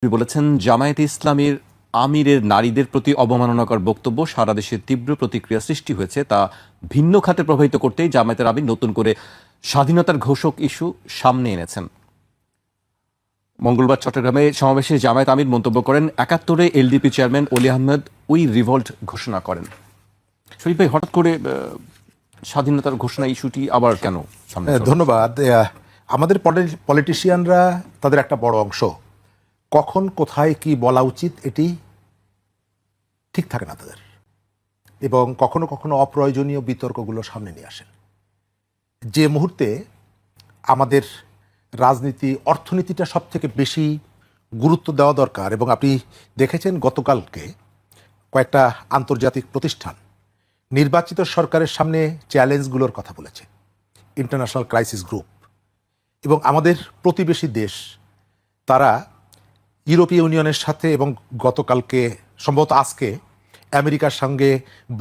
তিনি বলেছেন, জামায়াতে ইসলামীর আমিরের নারীদের প্রতি অবমাননাকর বক্তব্য সারা দেশে তীব্র প্রতিক্রিয়া সৃষ্টি হয়েছে। তা ভিন্ন খাতে প্রভাবিত করতেই জামায়াতের আমির নতুন করে স্বাধীনতার ঘোষক ইস্যু সামনে এনেছেন। মঙ্গলবার চট্টগ্রামে সমাবেশে জামায়াত আমির মন্তব্য করেন, ৭১-এ LDP chairman Oli Ahmed we revolt ঘোষণা করেন। শরীফ ভাই, হঠাৎ করে স্বাধীনতার ঘোষণা ইস্যুটি আবার কেন সামনে? ধন্যবাদ। আমাদের পলিটিশিয়ানরা তাদের একটা বড় অংশ কখন কোথায় কি বলা উচিত এটি ঠিক থাকে না তাদের, এবং কখনো কখনো অপ্রয়োজনীয় বিতর্কগুলো সামনে নিয়ে আসেন। যে মুহূর্তে আমাদের রাজনীতি অর্থনীতিটা সব থেকে বেশি গুরুত্ব দেওয়া দরকার, এবং আপনি দেখেছেন গতকালকে কয়েকটা আন্তর্জাতিক প্রতিষ্ঠান নির্বাচিত সরকারের সামনে চ্যালেঞ্জগুলোর কথা বলেছে, ইন্টারন্যাশনাল ক্রাইসিস গ্রুপ এবং আমাদের প্রতিবেশী দেশ, তারা ইউরোপীয় ইউনিয়নের সাথে এবং গতকালকে সম্ভবত আজকে আমেরিকার সঙ্গে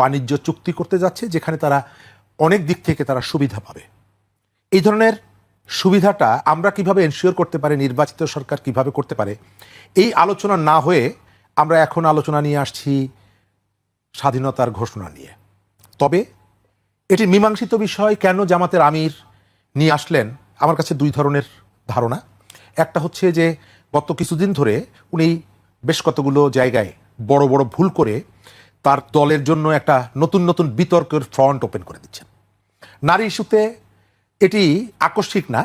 বাণিজ্য চুক্তি করতে যাচ্ছে, যেখানে তারা অনেক দিক থেকে তারা সুবিধা পাবে। এই ধরনের সুবিধাটা আমরা কিভাবে এনশিওর করতে পারি, নির্বাচিত সরকার কিভাবে করতে পারে, এই আলোচনা না হয়ে আমরা এখন আলোচনা নিয়ে আসছি স্বাধীনতার ঘোষণা নিয়ে। তবে এটি মীমাংসিত বিষয় কেন জামাতের আমির নিয়ে আসলেন, আমার কাছে দুই ধরনের ধারণা। একটা হচ্ছে যে গত কিছুদিন ধরে উনি বেশ কতগুলো জায়গায় বড় বড় ভুল করে তার দলের জন্য একটা নতুন নতুন বিতর্কের ফ্রন্ট ওপেন করে দিচ্ছেন। নারী ইস্যুতে এটি আকস্মিক না,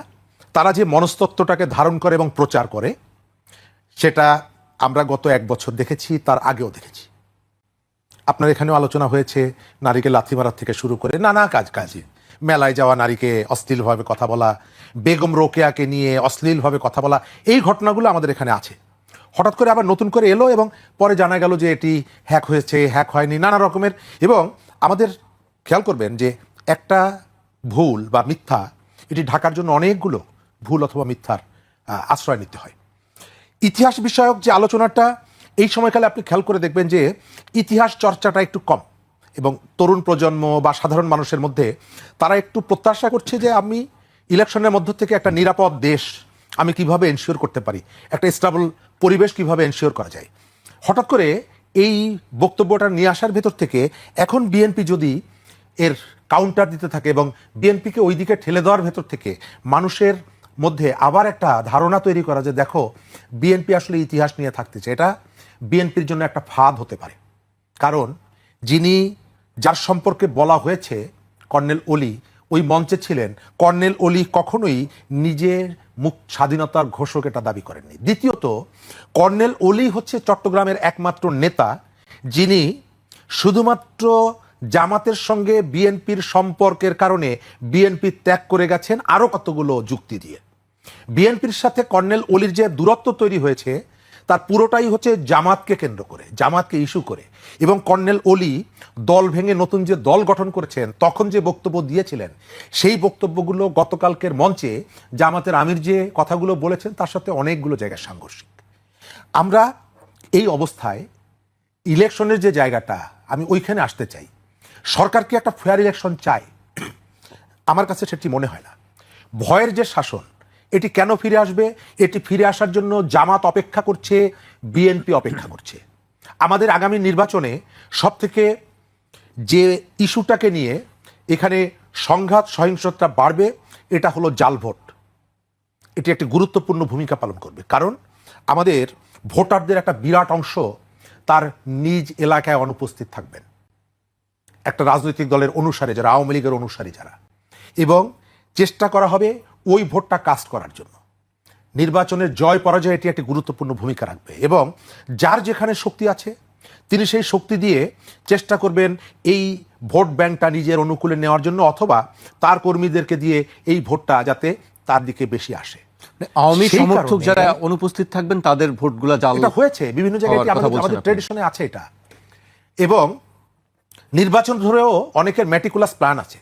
তারা যে মনস্তত্ত্বটাকে ধারণ করে এবং প্রচার করে সেটা আমরা গত এক বছর দেখেছি, তার আগেও দেখেছি। আপনার এখানেও আলোচনা হয়েছে নারীকে লাথি মারার থেকে শুরু করে নানা কাজে, মেলায় যাওয়া নারীকে অশ্লীলভাবে কথা বলা, বেগম রোকেয়াকে নিয়ে অশ্লীলভাবে কথা বলা, এই ঘটনাগুলো আমাদের এখানে আছে। হঠাৎ করে আবার নতুন করে এলো এবং পরে জানা গেল যে এটি হ্যাক হয়েছে, হ্যাক হয়নি, নানা রকমের। এবং আমাদের খেয়াল করবেন যে একটা ভুল বা মিথ্যা, এটি ঢাকার জন্য অনেকগুলো ভুল অথবা মিথ্যার আশ্রয় নিতে হয়। ইতিহাস বিষয়ক যে আলোচনাটা এই সময়কালে আপনি খেয়াল করে দেখবেন যে ইতিহাস চর্চাটা একটু কম, এবং তরুণ প্রজন্ম বা সাধারণ মানুষের মধ্যে তারা একটু প্রত্যাশা করছে যে আমি ইলেকশনের মধ্য থেকে একটা নিরাপদ দেশ আমি কিভাবে এনশিওর করতে পারি, একটা স্টেবল পরিবেশ কিভাবে এনশিওর করা যায়। হঠাৎ করে এই বক্তব্যটা নিয়ে আসার ভেতর থেকে এখন বিএনপি যদি এর কাউন্টার দিতে থাকে এবং বিএনপিকে ওই দিকে ঠেলে দেওয়ার ভেতর থেকে মানুষের মধ্যে আবার একটা ধারণা তৈরি করা যে দেখো বিএনপি আসলে ইতিহাস নিয়ে থাকতে চায়, এটা বিএনপির জন্য একটা ফাঁদ হতে পারে। কারণ যার সম্পর্কে বলা হয়েছে কর্নেল অলি ওই মঞ্চে ছিলেন, কর্নেল অলি কখনোই নিজের স্বাধীনতার ঘোষক এটা দাবি করেননি। দ্বিতীয়ত, কর্নেল অলি হচ্ছে চট্টগ্রামের একমাত্র নেতা যিনি শুধুমাত্র জামাতের সঙ্গে বিএনপির সম্পর্কের কারণে বিএনপি ত্যাগ করে গেছেন আরও কতগুলো যুক্তি দিয়ে। বিএনপির সাথে কর্নেল অলির যে দূরত্ব তৈরি হয়েছে তার পুরোটাই হচ্ছে জামাতকে কেন্দ্র করে, জামাতকে ইস্যু করে। এবং কর্নেল অলি দল ভেঙে নতুন যে দল গঠন করেছেন তখন যে বক্তব্য দিয়েছিলেন সেই বক্তব্যগুলো গতকালকের মঞ্চে জামাতের আমির যে কথাগুলো বলেছেন তার সাথে অনেকগুলো জায়গায় সাংঘর্ষিক। আমরা এই অবস্থায় ইলেকশনের যে জায়গাটা, আমি ওইখানে আসতে চাই। সরকার কি একটা ফেয়ার ইলেকশন চায়? আমার কাছে সেটি মনে হয় না। ভয়ের যে শাসন, এটি কেন ফিরে আসবে? এটি ফিরে আসার জন্য জামাত অপেক্ষা করছে, বিএনপি অপেক্ষা করছে। আমাদের আগামী নির্বাচনে সবথেকে যে ইস্যুটাকে নিয়ে এখানে সংঘাত সহিংসতা বাড়বে এটা হলো জাল ভোট। এটি একটি গুরুত্বপূর্ণ ভূমিকা পালন করবে, কারণ আমাদের ভোটারদের একটা বিরাট অংশ তার নিজ এলাকায় অনুপস্থিত থাকবেন, একটা রাজনৈতিক দলের অনুসারী যারা, আওয়ামী লীগের অনুসারী যারা, এবং চেষ্টা করা হবে ওই ভোটটা কাস্ট করার জন্য। নির্বাচনের জয় পরাজয় এটি একটি গুরুত্বপূর্ণ ভূমিকা রাখবে, এবং যার যেখানে শক্তি আছে তিনি সেই শক্তি দিয়ে চেষ্টা করবেন এই ভোট ব্যাংকটা নিজের অনুকূলে নেওয়ার জন্য, অথবা তার কর্মীদেরকে দিয়ে এই ভোটটা যাতে তার দিকে বেশি আসে। আওয়ামী সমর্থক যারা অনুপস্থিত থাকবেন তাদের ভোটগুলো জাল হয়েছে বিভিন্ন জায়গায়, আমাদের ট্রেডিশনে আছে এটা। এবং নির্বাচন ধরেও অনেকের ম্যাটিকুলাস প্ল্যান আছে,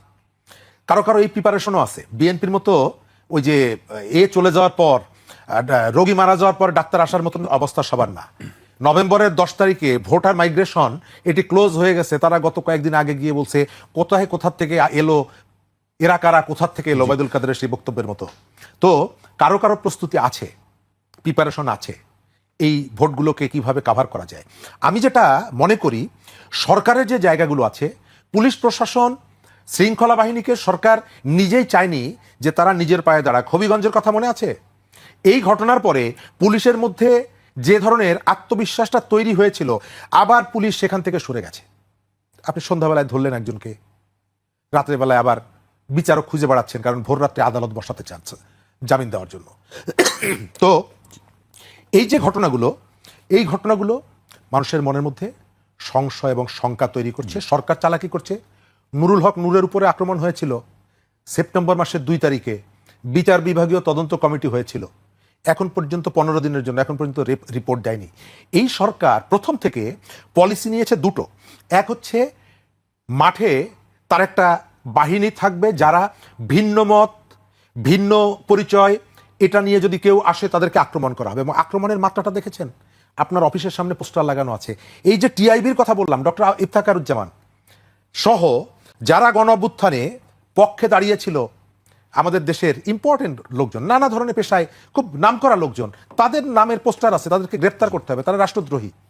কারো কারো এই প্রিপারেশনও আছে। বিএনপির মতো ওই যে চলে যাওয়ার পর, রোগী মারা যাওয়ার পর ডাক্তার আসার মতন অবস্থা সবার না। নভেম্বরের 10 তারিখে ভোটার মাইগ্রেশন এটি ক্লোজ হয়ে গেছে, তারা গত কয়েকদিন আগে গিয়ে বলছে কোথা থেকে এলো, এরা কারা, কোথা থেকে এলো, ওবায়দুল কাদেরের সেই বক্তব্যের মতো। তো কারো কারো প্রস্তুতি আছে, প্রিপারেশন আছে। এই ভোটগুলোকে কিভাবে কাভার করা যায়। আমি যেটা মনে করি, সরকারের যে জায়গাগুলো আছে, পুলিশ প্রশাসন, শৃঙ্খলা বাহিনীকে সরকার নিজেই চায়নি যে তারা নিজের পায়ে দাঁড়াক। হবিগঞ্জের কথা মনে আছে? এই ঘটনার পরে পুলিশের মধ্যে যে ধরনের আত্মবিশ্বাসটা তৈরি হয়েছিল, আবার পুলিশ সেখান থেকে সরে গেছে। আপনি সন্ধ্যাবেলায় ধরলেন একজনকে, রাত্রেবেলায় আবার বিচারক খুঁজে বেড়াচ্ছেন, কারণ ভোর রাত্রে আদালত বসাতে চাচ্ছে জামিন দেওয়ার জন্য। তো এই যে ঘটনাগুলো, এই ঘটনাগুলো মানুষের মনের মধ্যে সংশয় এবং শঙ্কা তৈরি করছে। সরকার চালাকি করছে। নুরুল হক নূরের উপরে আক্রমণ হয়েছিল সেপ্টেম্বর মাসের 2 তারিখে, বিচার বিভাগীয় তদন্ত কমিটি হয়েছিল, এখন পর্যন্ত 15 দিনের জন্য এখন পর্যন্ত রিপোর্ট দেয়নি। এই সরকার প্রথম থেকে পলিসি নিয়েছে দুটো। এক হচ্ছে মাঠে তার একটা বাহিনী থাকবে যারা ভিন্ন মত, ভিন্ন পরিচয়, এটা নিয়ে যদি কেউ আসে তাদেরকে আক্রমণ করা হবে। এবং আক্রমণের মাত্রাটা দেখেছেন, আপনার অফিসের সামনে পোস্টার লাগানো আছে। এই যে টিআইবির কথা বললাম, ডক্টর ইফতেখারুজ্জামান সহ যারা গণ অভ্যুত্থানে পক্ষে দাঁড়িয়েছিল, আমাদের দেশের ইম্পর্টেন্ট লোকজন, নানা ধরনের পেশায় খুব নামকরা লোকজন, তাদের নামের পোস্টার আছে। তাদেরকে গ্রেপ্তার করতে হবে, তারা রাষ্ট্রদ্রোহী।